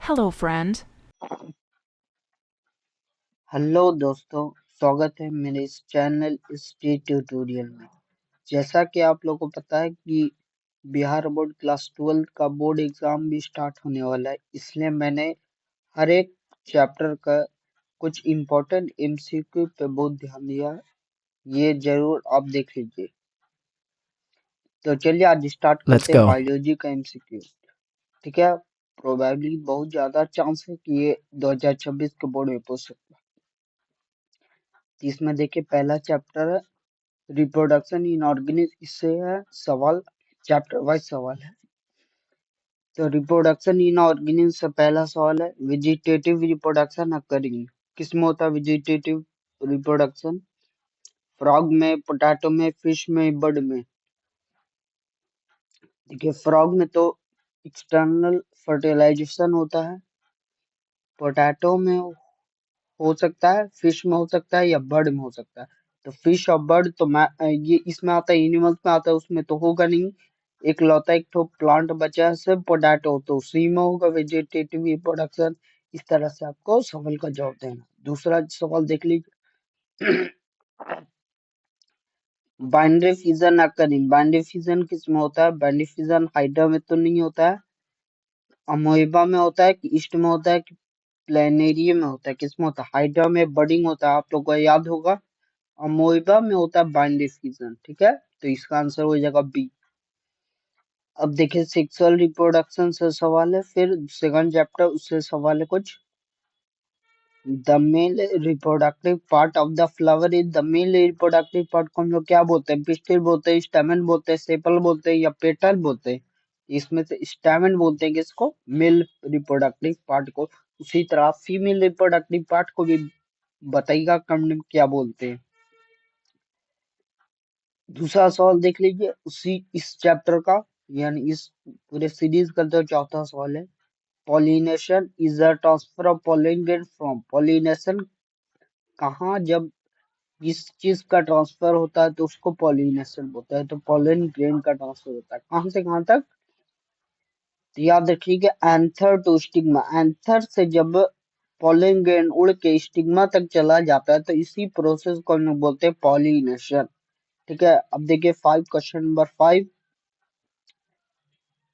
Hello, friend. Hello दोस्तों, स्वागत है मेरे इस चैनल स्टेट ट्यूटोरियल में। जैसा कि आप लोगों को पता है कि बिहार बोर्ड क्लास 12 का बोर्ड एग्जाम भी स्टार्ट होने वाला है, इसलिए मैंने हर एक चैप्टर का कुछ इम्पोर्टेंट एमसीक्यू पे बहुत ध्यान दिया है। ये जरूर आप देख लीजिए। तो चलिए आज स्टार्ट Let's करते हैं go. बायोलॉजी का एमसीक्यू। ठीक है, प्रोबेबली बहुत ज्यादा चांस है कि ये 2026 के बोर्ड में पूछ सकता है। तो इसमें देखिए पहला चैप्टर है रिप्रोडक्शन इन ऑर्गेनिज्म, इससे है सवाल, चैप्टर वाइज सवाल है। तो रिप्रोडक्शन इन ऑर्गेनिज्म से पहला सवाल है वेजिटेटिव रिप्रोडक्शन अकरिंग, किसमें होता है वेजिटेटिव रिप्रोडक्शन? फ्रॉग में, पोटैटो में, फिश में, बर्ड में? देखिए फ्रॉग में तो एक्सटर्नल फर्टिलाइजेशन होता है, पोटैटो में हो सकता है, फिश में हो सकता है, या बर्ड में हो सकता है। तो फिश और बर्ड तो ये इसमें आता है, एनिमल्स में आता है, उसमें तो होगा नहीं। एक लौता एक ठो प्लांट बचा है सिर्फ पोटैटो, तो उसी में होगा वेजिटेटिव रिप्रोडक्शन। इस तरह से आपको सवाल का जवाब देना। दूसरा सवाल देख लीजिए binary fission occurring, binary fission किसमें होता है? बाइनरी फिजन हाइड्रा में तो नहीं होता है, अमोएबा में होता है, कि ईस्ट में होता है, कि प्लेनेरिया में होता है? किसमें होता है? हाइड्रा में बडिंग होता है, आप लोग को याद होगा। अमोएबा में होता है बाइनरी फिजन। ठीक है, तो इसका आंसर हो जाएगा बी। अब देखिए सेक्सुअल रिप्रोडक्शन से सवाल है, फिर सेकंड चैप्टर उससे सवाल है कुछ। The male reproductive part of the flower is, the male reproductive part को हम लोग क्या बोलते हैं? पिस्टिल बोलते हैं, स्टैमेन बोलते हैं, सेपल बोलते हैं, या पेटल बोलते हैं? इसमें से स्टैमेन बोलते हैं किसको? मेल रिप्रोडक्टिव पार्ट को। उसी तरह फीमेल रिप्रोडक्टिव पार्ट को भी बताइएगा कमेंट में क्या बोलते हैं। दूसरा सवाल देख लीजिए उसी इस चैप्टर का, यानी इस पूरे सीरीज का जो चौथा सवाल है। Pollination is the transfer of pollen grain from, pollination कहाँ, जब किस चीज का ट्रांसफर होता है तो उसको पॉलिनेशन बोलता है। तो पॉलन ग्रेन का ट्रांसफर होता है कहाँ से कहाँ तक? तो याद रखिएगा एंथर टू स्टिग्मा, एंथर से जब पॉलन ग्रेन उड़ के स्टिग्मा तक चला जाता है तो इसी प्रोसेस को हम लोग बोलते हैं पॉलिनेशन। ठीक है, अब देखिए question number 5।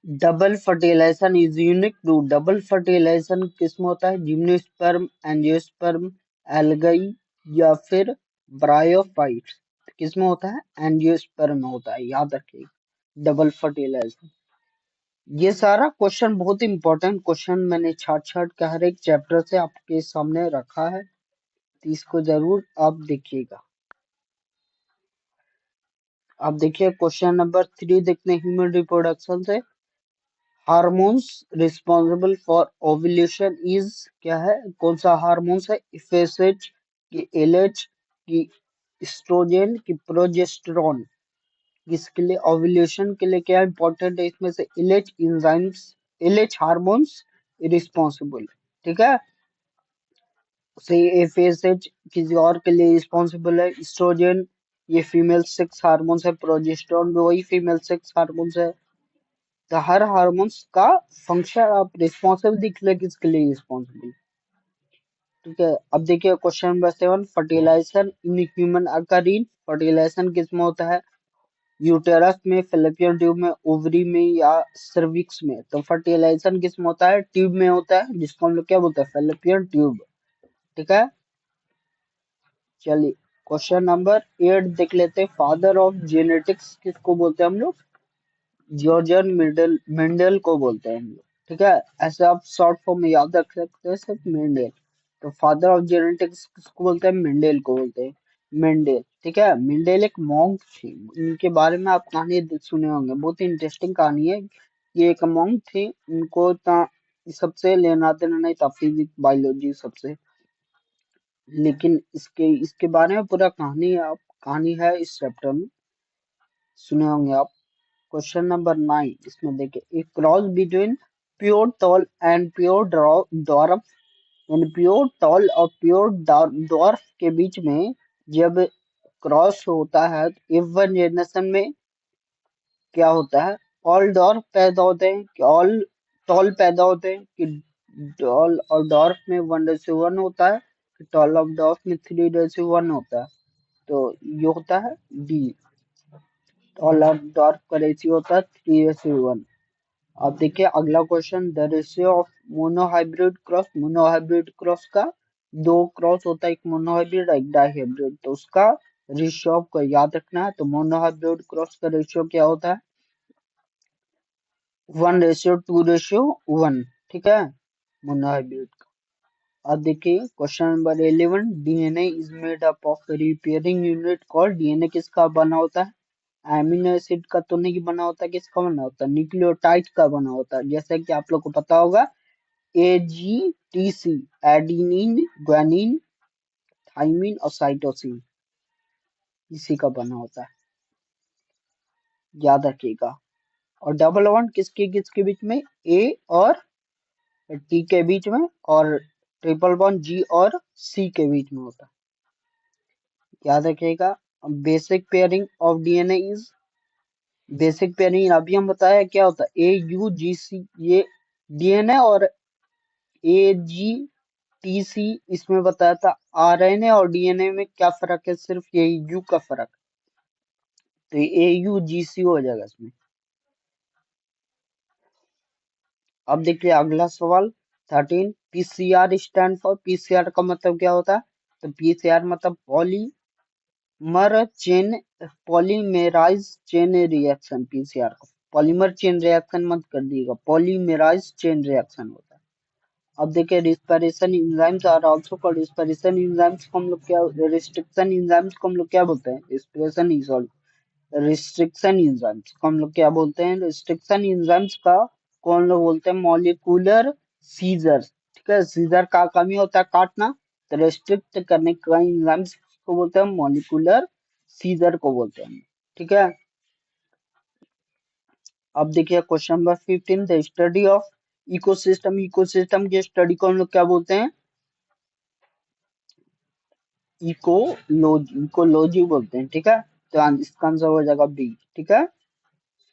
Double fertilisation is unique to, double fertilisation किसमें होता है? जिम्नोस्पर्म, एंजियोस्पर्म, एल्गाई, या फिर ब्रायोफाइट्स? किसमें होता है? एंजियोस्पर्म में होता है, याद रखिए डबल फर्टिलाइजेशन। ये सारा क्वेश्चन बहुत इंपॉर्टेंट क्वेश्चन मैंने छाट छाट के हर एक चैप्टर से आपके सामने रखा है, तो इसको जरूर आप देखिएगा। आप देखिए क्वेश्चन नंबर 3 देखते हैं ह्यूमन रिप्रोडक्शन से। Hormones responsible for ovulation is, क्या है? कौन सा हार्मोन्स है? एफएसएच, की एलएच, की एस्ट्रोजन, की प्रोजेस्टेरॉन? इसके लिए ओव्यूलेशन के लिए क्या इंपॉर्टेंट है? इसमें से LH enzymes, LH hormones responsible. ठीक है, से एफएसएच किसी और के लिए रिस्पॉन्सिबल है, एस्ट्रोजन ये फीमेल सेक्स हार्मोन्स है, प्रोजेस्टेरॉन भी वही फीमेल सेक्स हार्मोन्स है। तो हर हार्मोन्स का फंक्शन आप रिस्पॉन्सिबल दिख ले किसके लिए रिस्पॉन्सिबल। ठीक है, अब देखिए question number 7। Fertilisation in human occur in, fertilisation किसमें होता है? यूटेरस में, फैलोपियन ट्यूब में, ओवरी में, या सर्विक्स में? तो फर्टिलाइजेशन किसमें होता है? ट्यूब में होता है, जिसको हम लोग क्या बोलते हैं? Fallopian tube. ठीक है, चलिए क्वेश्चन नंबर 8 देख लेते हैं। फादर ऑफ जेनेटिक्स किसको बोलते हैं हम लोग? जॉर्जन मेंडल, मेंडल को बोलते हैं हम लोग। ठीक है, ऐसे आप शॉर्ट फॉर्म में याद रख सकते हैं सिर्फ मेंडल। तो फादर ऑफ जेनेटिक्स किसको बोलते हैं? मेंडल को बोलते हैं, मेंडल। ठीक है, मेंडल एक मॉन्क थे, इनके बारे में आप कहानी सुने होंगे, बहुत ही इंटरेस्टिंग कहानी है। ये एक मॉन्क थे, उनको इतना सबसे लेना देना नहीं था, फिजिक्स बायोलॉजी सबसे, लेकिन इसके इसके बारे में पूरा कहानी है इस चैप्टर में, सुने होंगे आप। क्वेश्चन नंबर 9 इसमें देखिए, एक cross between pure tall and pure dwarf, यानी प्योर टॉल और प्योर डॉर्फ के बीच में जब क्रॉस होता है तो एफ वन जनरेशन में क्या होता है? ऑल डॉर्फ पैदा होते हैं कि ऑल टॉल पैदा होते हैं, कि टॉल और डॉर्फ में 1:1 होता है, टॉल और डॉर्फ में 3:1 होता है। तो ये होता है डी। टॉल और डॉर्फ का रेशियो होता है 3:1। अब देखिए अगला question, the ratio of monohybrid cross. Monohybrid cross का दो क्रॉस होता है, एक मोनोहाइब्रिड एक डाइहाइब्रिड, तो उसका रेशियो आपको याद रखना है। तो मोनोहाइब्रिड क्रॉस का रेशियो क्या होता है? 1:2:1। ठीक है, मोनोहाइब्रिड का। अब देखिए question number 11, DNA is made up of repairing unit called. DNA किसका बना होता है? एमिनो एसिड का तो नहीं बना होता, किसका बना होता है? न्यूक्लियोटाइड का बना होता है। जैसे कि आप लोग को पता होगा AGTC, एडिनिन, ग्वानिन, थाइमिन और साइटोसिन, इसी का बना होता है, याद रखिएगा। और डबल बॉन्ड किसके किसके बीच में? ए और टी के बीच में, और ट्रिपल बॉन्ड जी और सी के बीच में होता है, याद रखिएगा। Basic pairing of DNA is, basic pairing अभी हम बताया क्या होता है, AUGC, ये डीएनए, और AGTC इसमें बताया था। आरएनए और डीएनए में क्या फर्क है? सिर्फ यही यू का फर्क, तो AUGC हो जाएगा इसमें। अब देखिए अगला सवाल 13, पीसीआर स्टैंड फॉर। पीसीआर का मतलब क्या होता है? तो पीसीआर मतलब polymer chain, polymerize chain reaction. PCR को पॉलीमर चेन रिएक्शन मत कर दिएगा, पॉलीमेराइज चेन रिएक्शन होता है। अब देखिए respiration enzymes are also called. Respiration enzymes को हम लोग क्या, रिस्ट्रिक्शन एंजाइम्स को हम लोग क्या बोलते हैं? रिस्पिरेशन इज रिस्ट्रिक्शन एंजाइम्स को हम लोग क्या बोलते हैं? रिस्ट्रिक्शन एंजाइम्स का कौन लोग बोलते हैं? Molecular scissor. ठीक है, सीजर का काम ही होता है काटना, तो रेस्ट्रिक्ट करने का एंजाइम्स को बोलते हैं मॉलिक्यूलर सीजर को बोलते हैं। ठीक है, अब देखिए question number 15, the study of ecosystem. Ecosystem की स्टडी को हम लोग क्या बोलते हैं? इकोलॉजी, इकोलॉजी बोलते हैं। ठीक है, तो इसका आंसर हो जाएगा बी। ठीक है,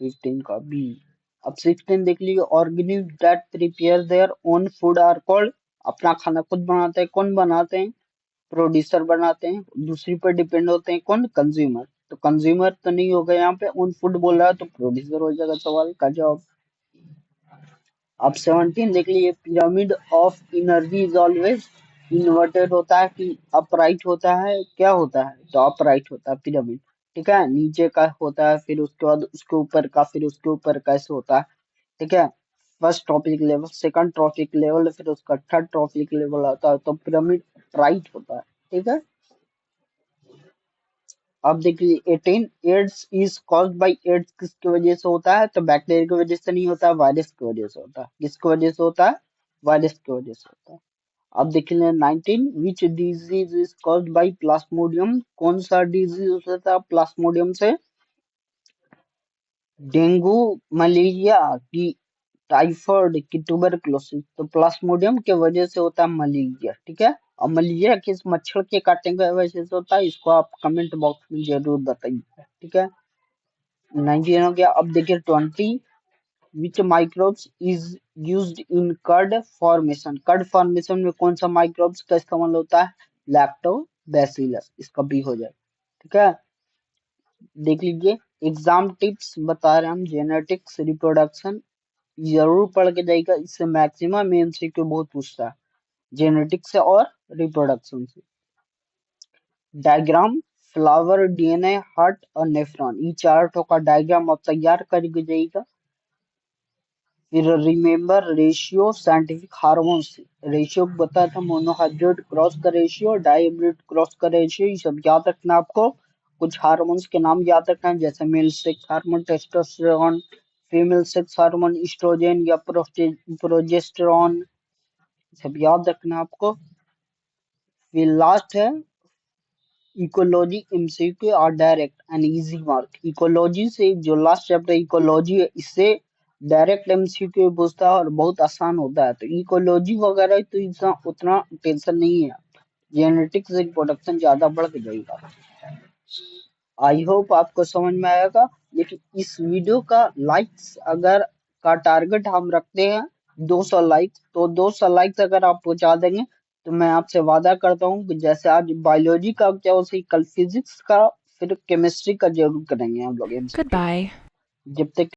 15 का बी। अब 16 देख लीजिए, organism that prepare their own food are called. अपना खाना खुद बनाते हैं, कौन बनाते हैं? प्रोड्यूसर बनाते हैं। दूसरी पर डिपेंड होते हैं कौन? कंज्यूमर। तो कंज्यूमर तो नहीं होगा यहाँ पे, ओन फूड बोल रहा है तो प्रोड्यूसर हो जाएगा सवाल का जवाब। अब 17 देख लीजिए, pyramid of energy is always inverted होता है कि अपराइट होता है? क्या होता है? तो अपराइट होता है पिरामिड। ठीक है, नीचे का होता है, फिर उसके बाद उसके ऊपर का, फिर उसके ऊपर का, ऐसे होता है। ठीक है, first trophic level, second trophic level, फिर उसका थर्ड ट्रॉपिक लेवल आता है, तो पिरामिड राइट होता है। ठीक है, अब देखिए 18, AIDS is caused by. AIDS किसकी वजह से होता है? तो बैक्टीरिया की वजह से नहीं होता, वायरस की वजह से होता है। किसकी वजह से होता है? वायरस की वजह से होता है। अब देखिए 19, which disease is caused bye Plasmodium. कौन सा डिजीज होता है प्लाज्मोडियम से? डेंगू, मलेरिया की, टाइफाइड की, ट्यूबरकुलोसिस। तो प्लाज्मोडियम की वजह से होता है मलेरिया। ठीक है, और मलेरिया किस मच्छर के काटने की वजह से होता है? इसको आप कमेंट बॉक्स में जरूर बताइए। ठीक है, 19 हो गया। अब देखिए 20, which microbes is used in curd formation. Curd formation में कौन सा माइक्रोब्स का इस्तेमाल होता है? लैक्टोबैसिलस। इसका भी हो जाए। ठीक है, देख लीजिए एग्जाम टिप्स बता रहे हैं हम, जेनेटिक्स रिप्रोडक्शन जरूर पढ़ के जाइएगा, इससे मैक्सिमम एमसीक्यू बहुत पूछता है, जेनेटिक्स से और रिप्रोडक्शन से। डायग्राम, फ्लावर, डीएनए, हार्ट और नेफ्रॉन, ये चार ठो का डायग्राम आप तैयार करके जाइएगा। फिर remember ratio, scientific hormones, ratio बताया था, मोनोहाइब्रिड क्रॉस का रेशियो, डाइहाइब्रिड क्रॉस का रेशियो, ये सब याद रखना आपको। कुछ हार्मोन्स के नाम याद रखना है, जैसे male sex hormone testosterone, female sex hormone estrogen या प्रोजेस्टेरॉन, सब याद रखना है आपको। फिर लास्ट है इकोलॉजी, एमसीक्यू और direct and easy mark. Ecology से जो लास्ट चैप्टर इकोलॉजी है, इससे डायरेक्ट एमसीक्यू पूछता है और बहुत आसान होता है। तो इकोलॉजी वगैरह तो इतना उतना टेंशन नहीं है, जेनेटिक्स रिप्रोडक्शन ज्यादा बढ़ के जाएगा। आई होप आपको समझ में आएगा। लेकिन इस वीडियो का लाइक्स अगर का टारगेट हम रखते हैं 200 लाइक, तो 200 लाइक्स अगर आप पहुंचा देंगे तो मैं आपसे वादा करता हूँ कि जैसे आज बायोलॉजी का क्या उसे ही कल फिजिक्स का, फिर केमिस्ट्री का जरूर करेंगे हम लोग एमसीक्यू। Goodbye. जब तक